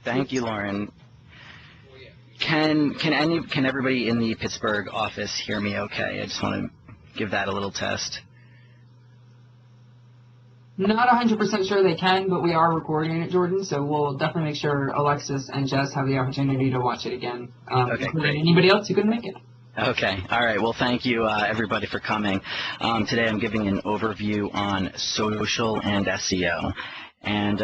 Thank you, Lauren. Can everybody in the Pittsburgh office hear me okay? I just want to give that a little test. Not 100% sure they can, but we are recording it, Jordan, so we'll definitely make sure Alexis and Jess have the opportunity to watch it again. Okay, great. Anybody else who couldn't make it? Okay. All right. Well, thank you, everybody, for coming. Today I'm giving an overview on social and SEO. And,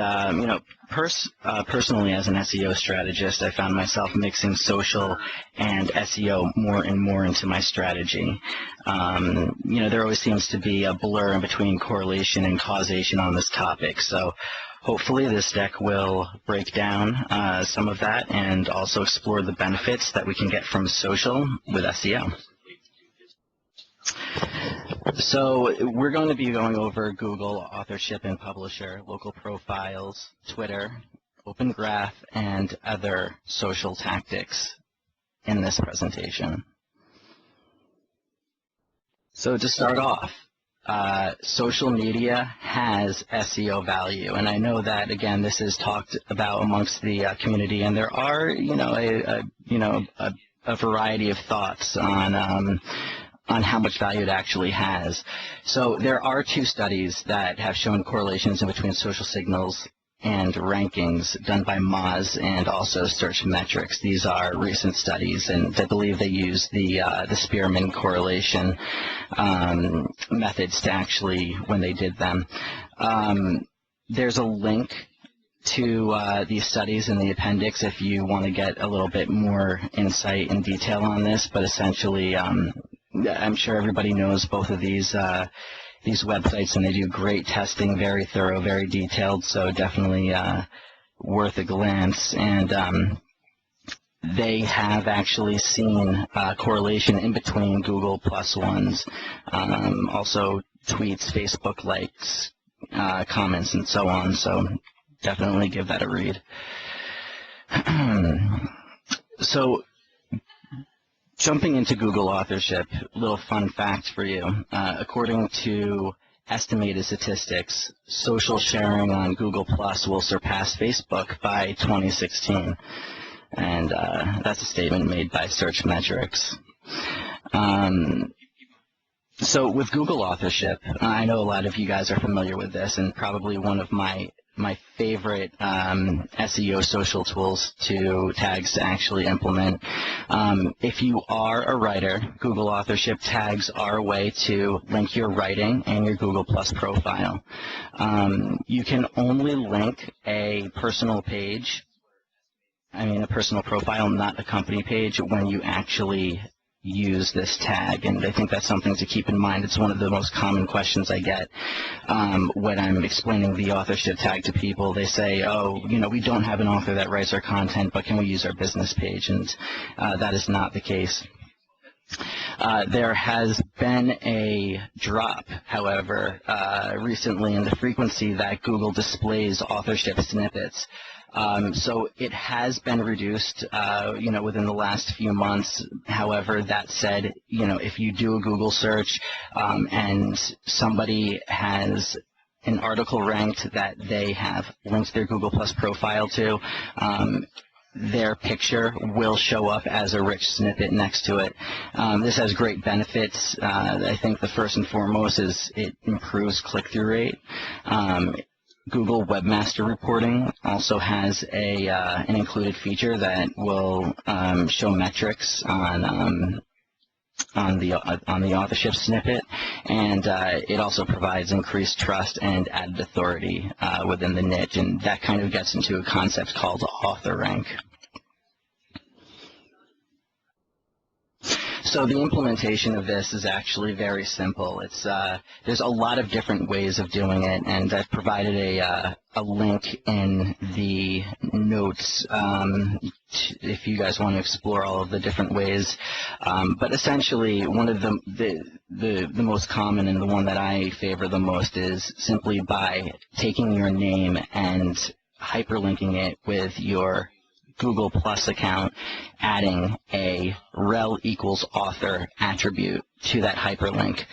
personally, as an SEO strategist, I found myself mixing social and SEO more and more into my strategy. There always seems to be a blur in between correlation and causation on this topic. So hopefully this deck will break down some of that and also explore the benefits that we can get from social with SEO. So we're going to be going over Google, authorship and publisher, local profiles, Twitter, Open Graph, and other social tactics in this presentation. So to start off, social media has SEO value, and I know that, again, this is talked about amongst the community, and there are, a variety of thoughts on how much value it actually has. So there are two studies that have shown correlations in between social signals and rankings done by Moz and also Search Metrics. These are recent studies, and I believe they use the Spearman correlation methods to actually, when they did them. There's a link to these studies in the appendix if you want to get a little bit more insight and detail on this, but essentially I'm sure everybody knows both of these websites, and they do great testing, very thorough, very detailed, so definitely worth a glance. And they have actually seen correlation in between Google plus ones, also tweets, Facebook likes, comments, and so on, so definitely give that a read. So jumping into Google authorship, a little fun fact for you. According to estimated statistics, social sharing on Google Plus will surpass Facebook by 2016. And that's a statement made by Search Metrics. So with Google authorship, I know a lot of you guys are familiar with this, and probably one of my favorite SEO social tags to actually implement. If you are a writer, Google authorship tags are a way to link your writing and your Google Plus profile. You can only link a personal profile, not a company page, when you actually use this tag, and I think that's something to keep in mind. It's one of the most common questions I get when I'm explaining the authorship tag to people. They say, oh, we don't have an author that writes our content, but can we use our business page? And that is not the case. There has been a drop, however, recently in the frequency that Google displays authorship snippets. So it has been reduced, within the last few months. However, that said, if you do a Google search and somebody has an article ranked that they have linked their Google Plus profile to, their picture will show up as a rich snippet next to it. This has great benefits. I think the first and foremost is it improves click-through rate. Google Webmaster Reporting also has an included feature that will show metrics on the authorship snippet, and it also provides increased trust and added authority within the niche, and that kind of gets into a concept called author rank. So the implementation of this is actually very simple. There's a lot of different ways of doing it, and I've provided a link in the notes if you guys want to explore all of the different ways. But essentially, one of the most common and the one that I favor the most is simply by taking your name and hyperlinking it with your Google Plus account, adding a rel equals author attribute to that hyperlink.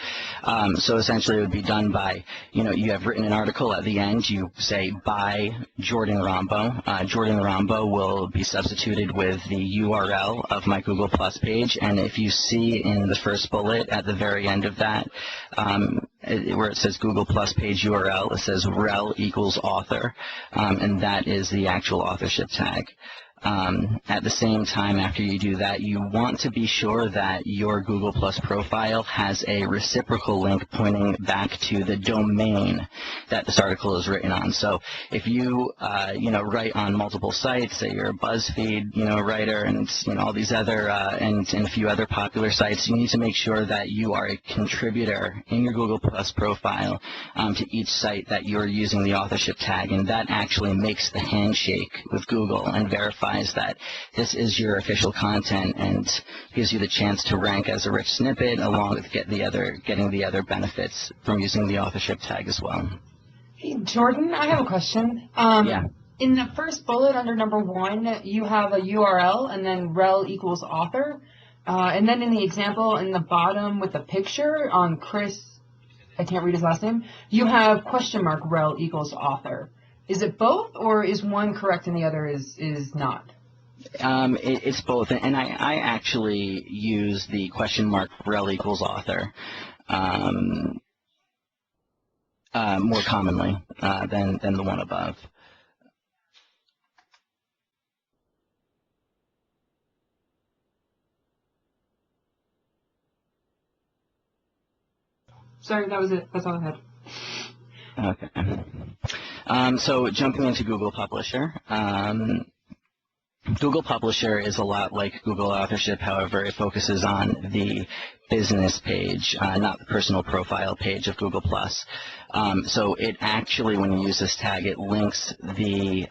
So essentially it would be done by, you have written an article at the end, you say by Jordan Rombo. Jordan Rombo will be substituted with the URL of my Google Plus page, and if you see in the first bullet at the very end of that, where it says Google Plus page URL, it says rel equals author, and that is the actual authorship tag. At the same time, after you do that, you want to be sure that your Google Plus profile has a reciprocal link pointing back to the domain that this article is written on. So if you, write on multiple sites, say you're a BuzzFeed, writer, and all these other and a few other popular sites, you need to make sure that you are a contributor in your Google Plus profile to each site that you're using the authorship tag, and that actually makes the handshake with Google and verifies that this is your official content and gives you the chance to rank as a rich snippet, along with getting the other benefits from using the authorship tag as well. Hey, Jordan, I have a question. Yeah. In the first bullet under number 1, you have a URL and then rel equals author. And then in the example in the bottom with the picture on Chris, I can't read his last name, you have question mark rel equals author. Is it both, or is one correct and the other is not? It's both, and I actually use the question mark rel equals author more commonly than the one above. Sorry, that was it. That's all I had. Okay. So jumping into Google Publisher. Google Publisher is a lot like Google Authorship, however, it focuses on the business page, not the personal profile page of Google+. So it actually, when you use this tag, it links the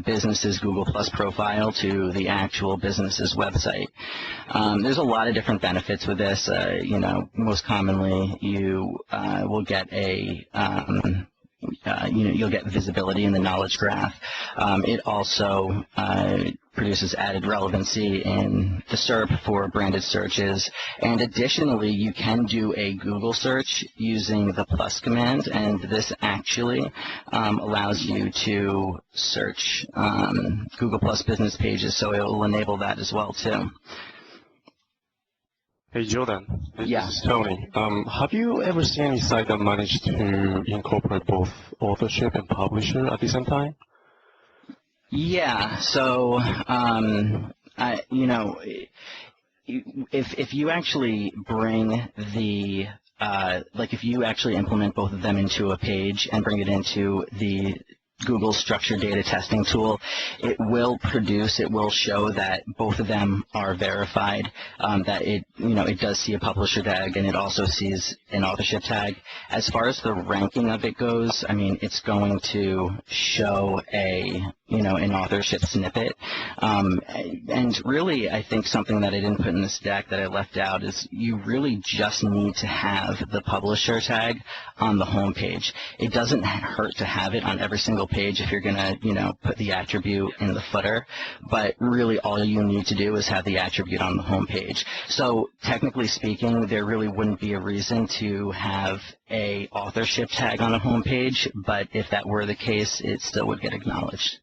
business's Google+ profile to the actual business's website. There's a lot of different benefits with this. Most commonly, you will get a you'll get visibility in the knowledge graph. It also produces added relevancy in the SERP for branded searches, and additionally you can do a Google search using the plus command, and this actually allows you to search Google Plus business pages, so it will enable that as well too. Hey Jordan, this Yeah. is Tony. Have you ever seen any site that managed to incorporate both authorship and publisher at the same time? Yeah. So, if you actually bring the if you actually implement both of them into a page and bring it into the Google structured data testing tool, it will show that both of them are verified, that it does see a publisher tag and it also sees an authorship tag. As far as the ranking of it goes, I mean, it's going to show an authorship snippet. And really, I think something that I didn't put in this deck that I left out is you really just need to have the publisher tag on the home page. It doesn't hurt to have it on every single page if you're going to, put the attribute in the footer, but really all you need to do is have the attribute on the home page. So technically speaking, there really wouldn't be a reason to have a authorship tag on a home page, but if that were the case, it still would get acknowledged.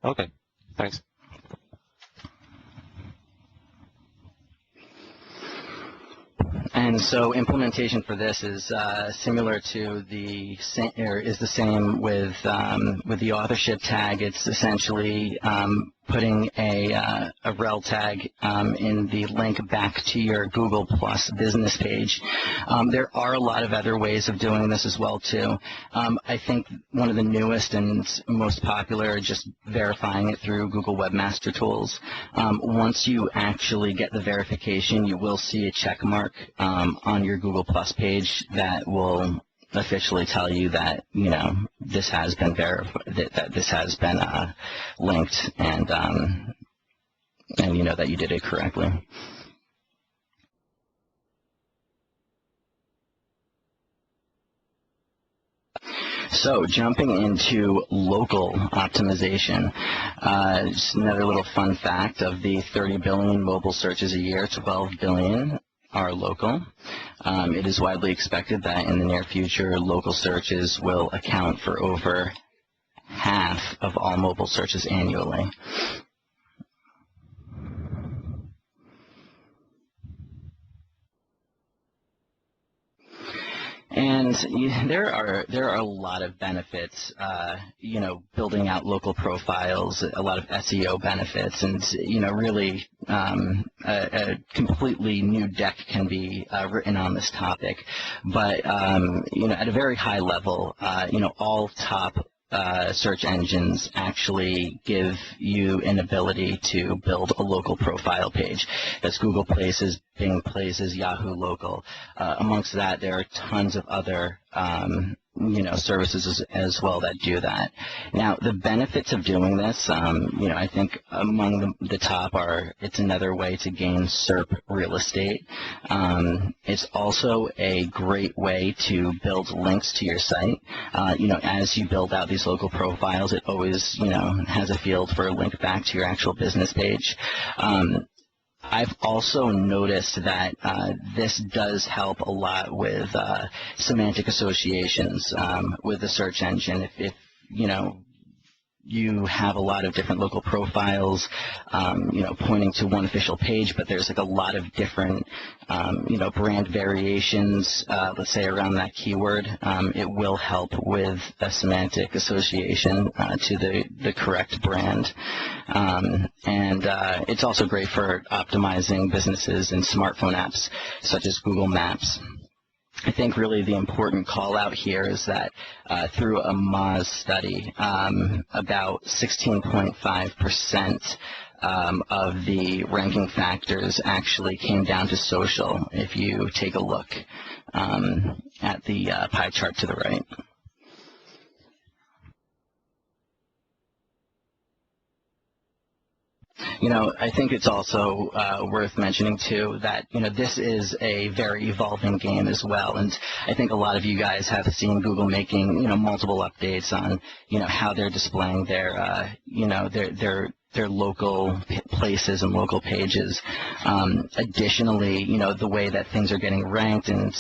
Okay, thanks. And so implementation for this is similar to the same with the authorship tag. It's essentially putting a rel tag in the link back to your Google Plus business page. There are a lot of other ways of doing this as well too. I think one of the newest and most popular, just verifying it through Google Webmaster Tools. Once you actually get the verification, you will see a check mark on your Google Plus page that will officially tell you that this has been that this has been linked, and that you did it correctly. So jumping into local optimization, just another little fun fact: of the 30 billion mobile searches a year, 12 billion are local. It is widely expected that in the near future, local searches will account for over half of all mobile searches annually. And there are a lot of benefits, building out local profiles, a lot of SEO benefits, and really a completely new deck can be written on this topic. But at a very high level, all top search engines actually give you an ability to build a local profile page. That's Google Places, Bing Places, Yahoo Local. Amongst that, there are tons of other services as well that do that. Now, the benefits of doing this, I think among the top are, it's another way to gain SERP real estate. It's also a great way to build links to your site. As you build out these local profiles, it always, has a field for a link back to your actual business page. I've also noticed that this does help a lot with semantic associations with the search engine. If you have a lot of different local profiles, pointing to one official page, but there's like a lot of different, brand variations, let's say around that keyword, it will help with a semantic association to the correct brand. And it's also great for optimizing businesses and smartphone apps such as Google Maps. I think really the important call out here is that through a Moz study, about 16.5% of the ranking factors actually came down to social, if you take a look at the pie chart to the right. I think it's also worth mentioning, too, that, this is a very evolving game as well. And I think a lot of you guys have seen Google making, multiple updates on, how they're displaying their, their local places and local pages. Additionally, the way that things are getting ranked and,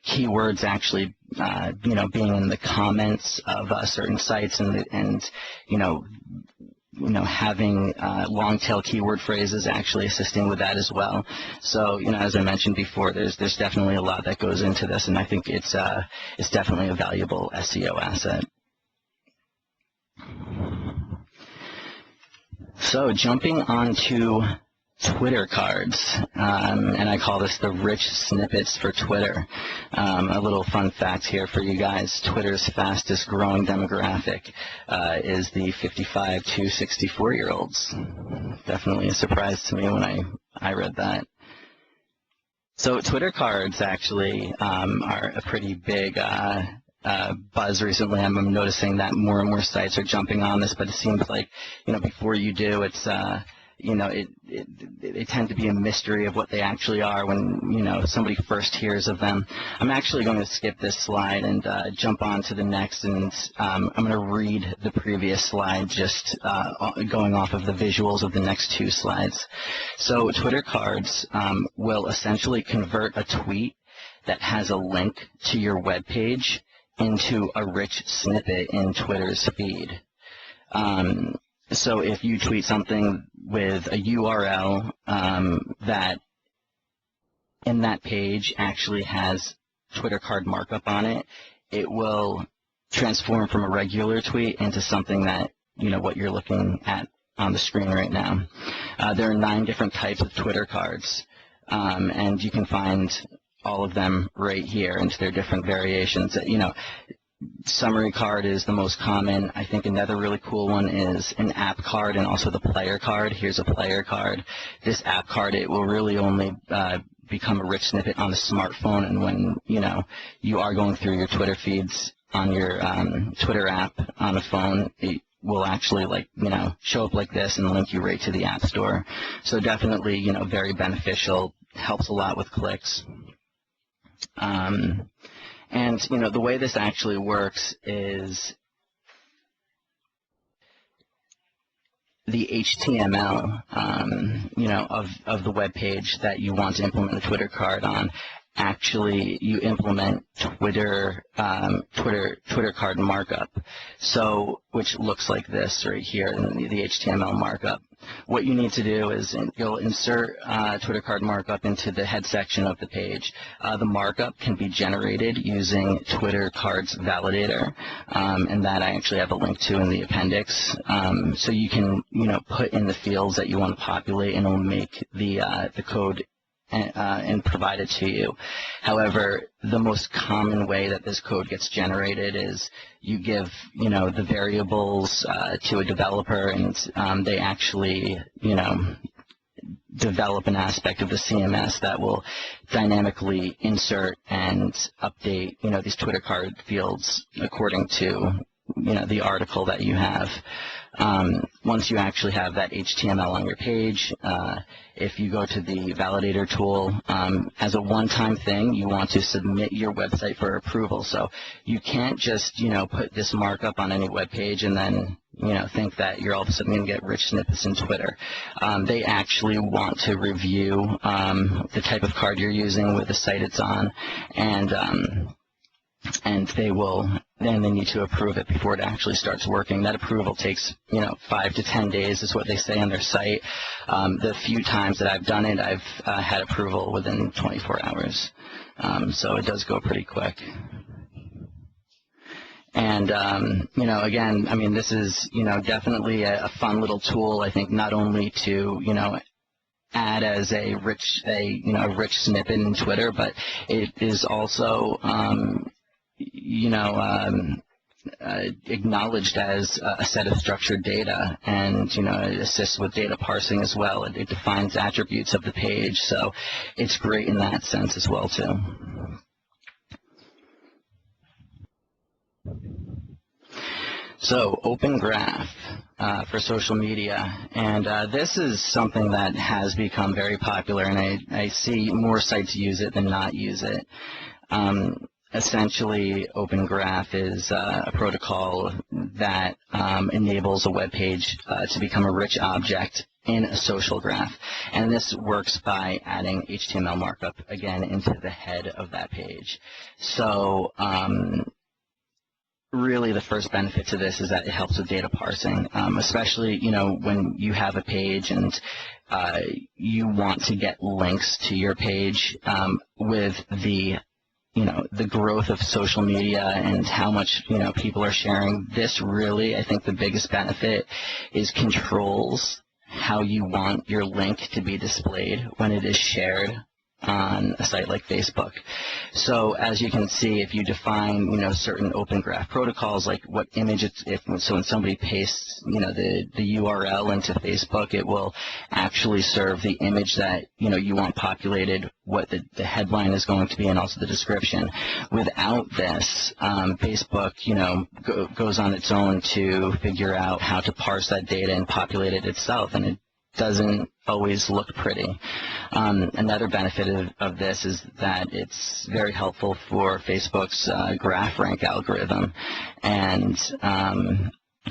keywords actually, being in the comments of certain sites and having long tail keyword phrases actually assisting with that as well. So, as I mentioned before, there's definitely a lot that goes into this, and I think it's definitely a valuable SEO asset. So, jumping on to Twitter cards, and I call this the rich snippets for Twitter. A little fun fact here for you guys: Twitter's fastest growing demographic is the 55 to 64-year-olds. Definitely a surprise to me when I read that. So Twitter cards actually are a pretty big buzz recently. I'm noticing that more and more sites are jumping on this, but it seems like, before you do, it's they tend to be a mystery of what they actually are when, somebody first hears of them. I'm actually going to skip this slide and jump on to the next, and I'm going to read the previous slide, just going off of the visuals of the next two slides. So Twitter cards will essentially convert a tweet that has a link to your web page into a rich snippet in Twitter's feed. So if you tweet something with a URL that in that page actually has Twitter card markup on it, it will transform from a regular tweet into something that, what you're looking at on the screen right now. There are 9 different types of Twitter cards, and you can find all of them right here into their different variations. Summary card is the most common. I think another really cool one is an app card and also the player card. Here's a player card. This app card, it will really only become a rich snippet on the smartphone, and when you are going through your Twitter feeds on your Twitter app on a phone, it will actually show up like this and link you right to the App Store. So definitely very beneficial, helps a lot with clicks. And, you know, the way this actually works is the HTML, you know, of the web page that you want to implement the Twitter card on. Actually, you implement Twitter card markup, so which looks like this right here in the HTML markup. What you need to do is you'll insert Twitter card markup into the head section of the page. The markup can be generated using Twitter cards validator, and that I actually have a link to in the appendix. So you can, you know, put in the fields that you want to populate, and it'll make the code and provide it to you. However, the most common way that this code gets generated is you give, you know, the variables to a developer, and they actually, you know, develop an aspect of the CMS that will dynamically insert and update, you know, these Twitter card fields according to, you know, the article that you have. Once you actually have that HTML on your page, if you go to the validator tool, as a one-time thing, you want to submit your website for approval. So you can't just, you know, put this markup on any web page and then, you know, think that you're all of a sudden going to get rich snippets in Twitter. They actually want to review the type of card you're using with the site it's on, and they need to approve it before it actually starts working. That approval takes, you know, 5 to 10 days is what they say on their site. The few times that I've done it, I've had approval within 24 hours. So it does go pretty quick. And, you know, again, I mean, this is, you know, definitely a fun little tool, I think, not only to, you know, add as a rich snippet in Twitter, but it is also, you know, acknowledged as a set of structured data, and, you know, it assists with data parsing as well. It defines attributes of the page, so it's great in that sense as well too. So Open Graph for social media, and this is something that has become very popular, and I see more sites use it than not use it. Essentially, Open Graph is a protocol that enables a web page to become a rich object in a social graph, and this works by adding HTML markup again into the head of that page. So really the first benefit to this is that it helps with data parsing, especially, you know, when you have a page and you want to get links to your page with the, you know, the growth of social media and how much, you know, people are sharing. This really, I think the biggest benefit is controls how you want your link to be displayed when it is shared on a site like Facebook. So as you can see, if you define, you know, certain Open Graph protocols, like what image so when somebody pastes, you know, the URL into Facebook, it will actually serve the image that, you know, you want populated, what the headline is going to be, and also the description. Without this, Facebook, you know, goes on its own to figure out how to parse that data and populate it itself, and it doesn't always look pretty. Another benefit of this is that it's very helpful for Facebook's graph rank algorithm, and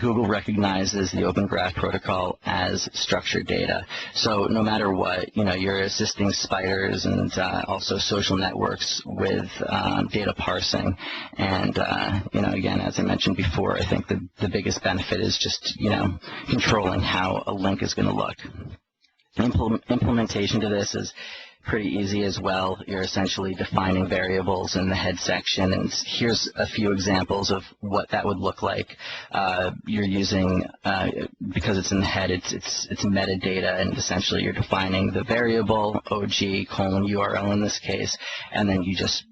Google recognizes the Open Graph protocol as structured data. So no matter what, you know, you're assisting spiders and also social networks with data parsing. And, you know, again, as I mentioned before, I think the biggest benefit is just, you know, controlling how a link is going to look. Implementation to this is pretty easy as well. You're essentially defining variables in the head section, and here's a few examples of what that would look like. You're using, because it's in the head, it's metadata, and essentially you're defining the variable OG : URL in this case, and then you just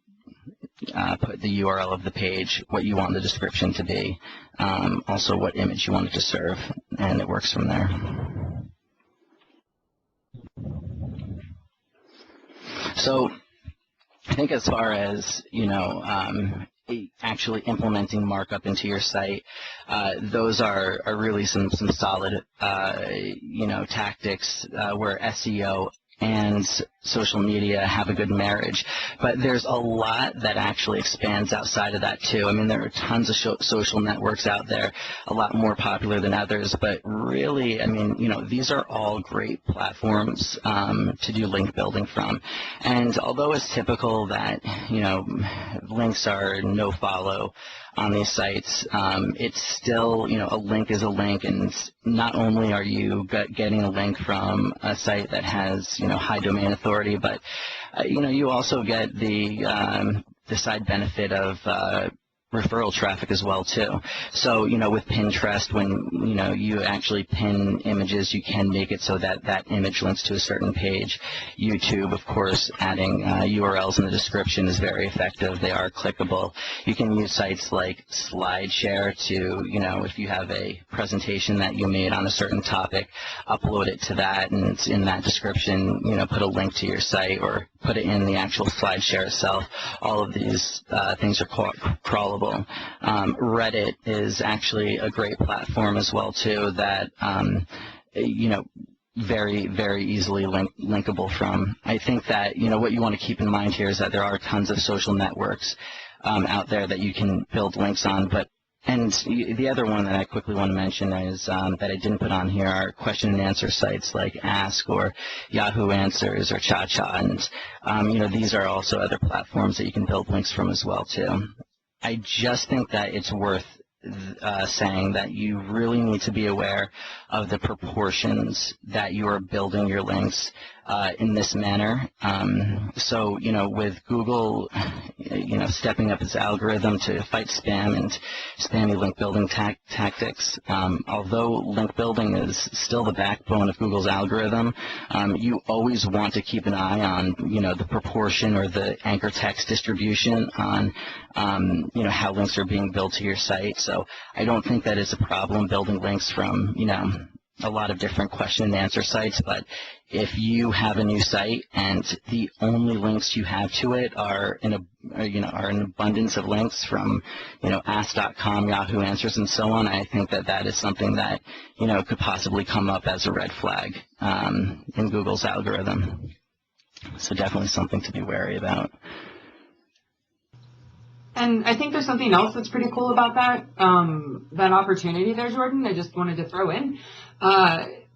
put the URL of the page, what you want the description to be, also what image you want it to serve, and it works from there. So I think as far as, you know, actually implementing markup into your site, those are really some solid, you know, tactics where SEO and social media have a good marriage. But there's a lot that actually expands outside of that too. I mean, there are tons of social networks out there, a lot more popular than others, but really, I mean, you know, these are all great platforms to do link building from. And although it's typical that, you know, links are no follow on these sites, it's still, you know, a link is a link, and not only are you getting a link from a site that has, you know, high domain authority, but you know, you also get the side benefit of referral traffic as well too. So, you know, with Pinterest, when, you know, you actually pin images, you can make it so that that image links to a certain page. YouTube, of course, adding URLs in the description is very effective. They are clickable. You can use sites like SlideShare to, you know, if you have a presentation that you made on a certain topic, upload it to that, and it's in that description, you know, put a link to your site or put it in the actual SlideShare itself. All of these things are crawlable. Reddit is actually a great platform as well too, that you know, very, very easily linkable from. I think that, you know, what you want to keep in mind here is that there are tons of social networks out there that you can build links on, but and the other one that I quickly want to mention is that I didn't put on here are question and answer sites like Ask or Yahoo Answers or Cha-Cha, and you know, these are also other platforms that you can build links from as well too. I just think that it's worth saying that you really need to be aware of the proportions that you are building your links in this manner. So, you know, with Google, you know, stepping up its algorithm to fight spam and spammy link building tactics, although link building is still the backbone of Google's algorithm, you always want to keep an eye on, you know, the proportion or the anchor text distribution on, you know, how links are being built to your site. So I don't think that it's a problem building links from, you know, a lot of different question and answer sites, but if you have a new site and the only links you have to it are an abundance of links from, you know, Ask.com, Yahoo Answers, and so on, I think that that is something that, you know, could possibly come up as a red flag in Google's algorithm. So definitely something to be wary about. And I think there's something else that's pretty cool about that opportunity there, Jordan, I just wanted to throw in.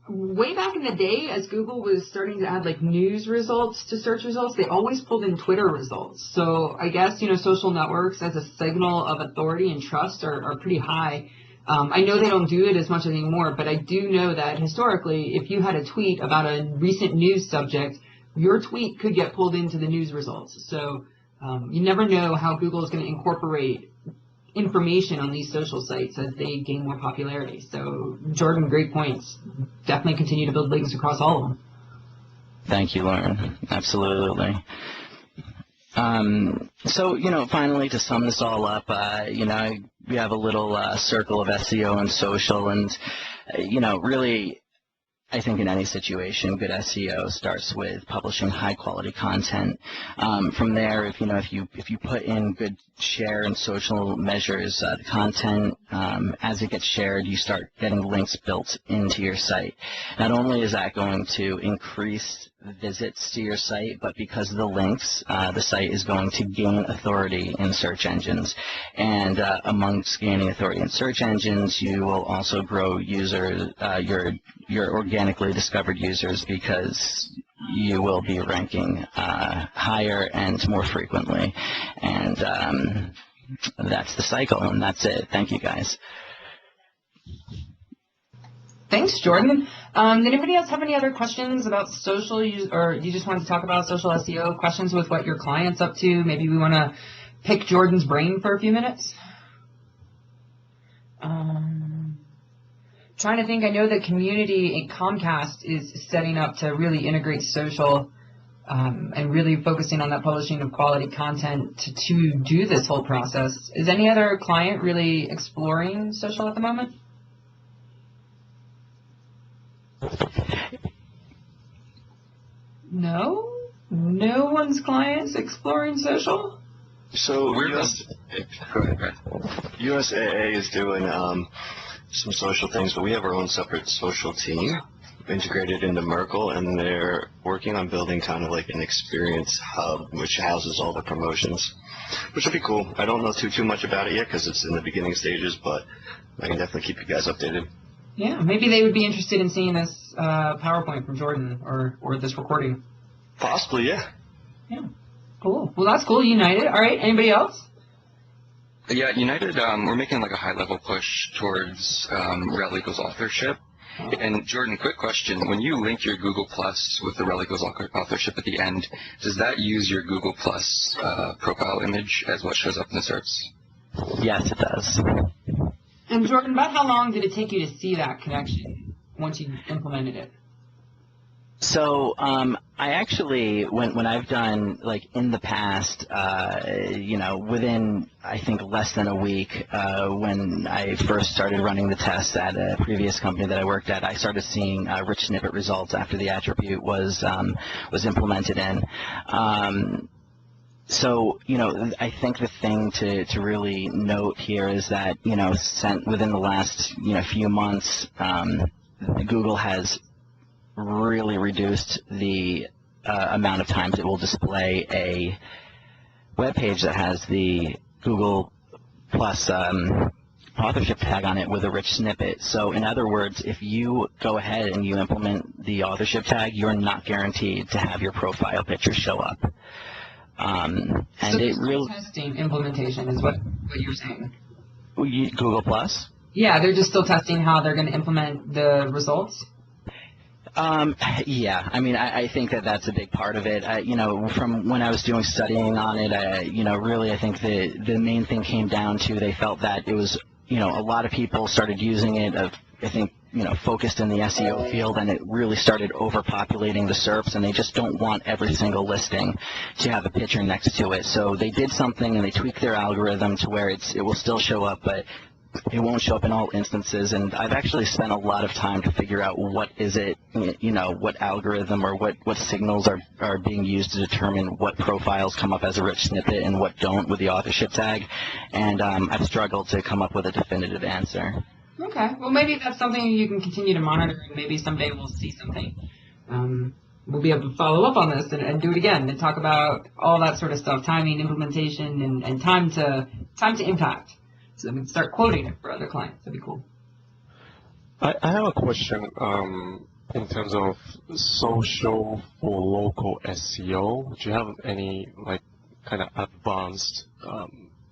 Way back in the day, as Google was starting to add like news results to search results, they always pulled in Twitter results. So I guess, you know, social networks as a signal of authority and trust are pretty high. I know they don't do it as much anymore, but I do know that historically, if you had a tweet about a recent news subject, your tweet could get pulled into the news results. So you never know how Google is going to incorporate information on these social sites as they gain more popularity. So, Jordan, great points. Definitely continue to build links across all of them. Thank you, Lauren. Absolutely. So, you know, finally, to sum this all up, you know, we have a little circle of SEO and social, and, you know, really, I think in any situation, good SEO starts with publishing high-quality content. From there, if you put in good share and social measures, the content as it gets shared, you start getting links built into your site. Not only is that going to increase visits to your site, but because of the links, the site is going to gain authority in search engines. And amongst gaining authority in search engines, you will also grow users, your organically discovered users, because you will be ranking higher and more frequently. And that's the cycle, and that's it. Thank you, guys. Thanks, Jordan. Did anybody else have any other questions about social, or you just wanted to talk about social SEO, questions with what your client's up to? Maybe we want to pick Jordan's brain for a few minutes. Trying to think, I know the community in Comcast is setting up to really integrate social and really focusing on that publishing of quality content to do this whole process. Is any other client really exploring social at the moment? No? No one's clients exploring social? So USAA is doing some social things, but we have our own separate social team. integrated into Merkle, and they're working on building kind of like an experience hub which houses all the promotions, which will be cool. I don't know too much about it yet because it's in the beginning stages, but I can definitely keep you guys updated. Yeah, maybe they would be interested in seeing this PowerPoint from Jordan or this recording. Possibly, yeah. Yeah, cool. Well, that's cool. United. All right, anybody else? Yeah, United, we're making like a high-level push towards rel equals authorship. And Jordan, quick question. When you link your Google Plus with the rel equals authorship at the end, does that use your Google Plus profile image as what shows up in the SERPs? Yes, it does. And Jordan, about how long did it take you to see that connection once you implemented it? So I actually, when I've done, like, in the past, within, I think, less than a week, when I first started running the tests at a previous company that I worked at, I started seeing rich snippet results after the attribute was implemented in. So, I think the thing to really note here is that, within the last, few months, Google has really reduced the amount of times it will display a web page that has the Google Plus authorship tag on it with a rich snippet. So in other words, if you go ahead and you implement the authorship tag, you're not guaranteed to have your profile picture show up. And so it really testing implementation is what you're saying. Google Plus? Yeah, they're just still testing how they're going to implement the results. Yeah, I mean, I think that's a big part of it. From when I was doing studying on it, really I think the main thing came down to they felt that it was, a lot of people started using it, I think, focused in the SEO field, and it really started overpopulating the SERPs, and they just don't want every single listing to have a picture next to it. So they did something, and they tweaked their algorithm to where it will still show up, but it won't show up in all instances. And I've actually spent a lot of time to figure out what is it, what algorithm or what signals are being used to determine what profiles come up as a rich snippet and what don't with the authorship tag. And I've struggled to come up with a definitive answer. Okay, well maybe that's something you can continue to monitor, and maybe someday we'll see something. We'll be able to follow up on this and do it again and talk about all that sort of stuff, timing, implementation, and time to impact. So we can start quoting it for other clients. That'd be cool. I have a question in terms of social for local SEO. Do you have any kind of advanced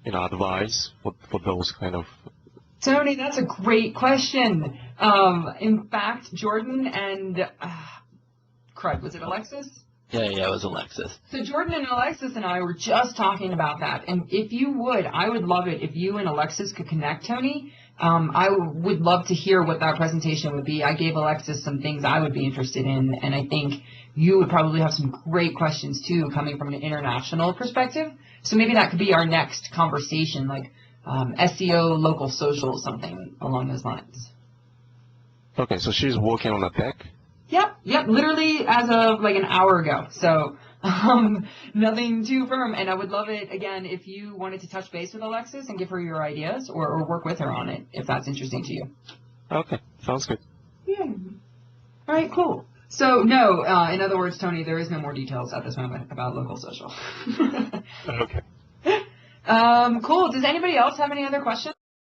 advice for those kind of? Tony, that's a great question. In fact, Jordan and crud, was it Alexis? Yeah, it was Alexis. So Jordan and Alexis and I were just talking about that. And if you would, I would love it if you and Alexis could connect, Tony. I would love to hear what that presentation would be. I gave Alexis some things I would be interested in, and I think you would probably have some great questions, too, coming from an international perspective. So maybe that could be our next conversation, like SEO, local social, something along those lines. Okay, so she's working on a deck? Yep, literally as of like an hour ago. So nothing too firm. And I would love it, again, if you wanted to touch base with Alexis and give her your ideas or work with her on it, if that's interesting to you. Okay, sounds good. Yeah. All right, cool. So, no, in other words, Tony, there is no more details at this moment about local social. Okay. Cool. Does anybody else have any other questions?